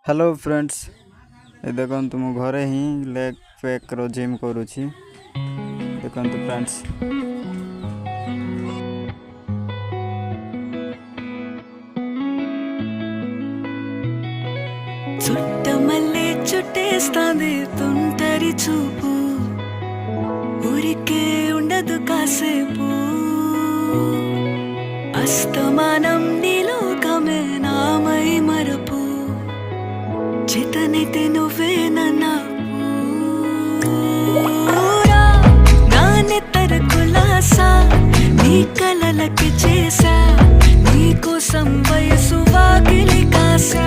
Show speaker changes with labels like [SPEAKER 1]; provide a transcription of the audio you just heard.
[SPEAKER 1] Hello friends, ये देखो मु घरे ही लेग पैक रो जिम करूची। देखो फ्रेंड्स,
[SPEAKER 2] చుట్టమల్లే చుట్టేస్తాంది తుంటరి చూపు ఊరికే ఉండదు కాసేపు అస్తమానం నీలోకమే నామై మరపు చేతనైతే నువ్వే నాన్నెత్తర కులాసా నీ కలలకి చేసా నీ కోసం వయసు వాకిలి కాసా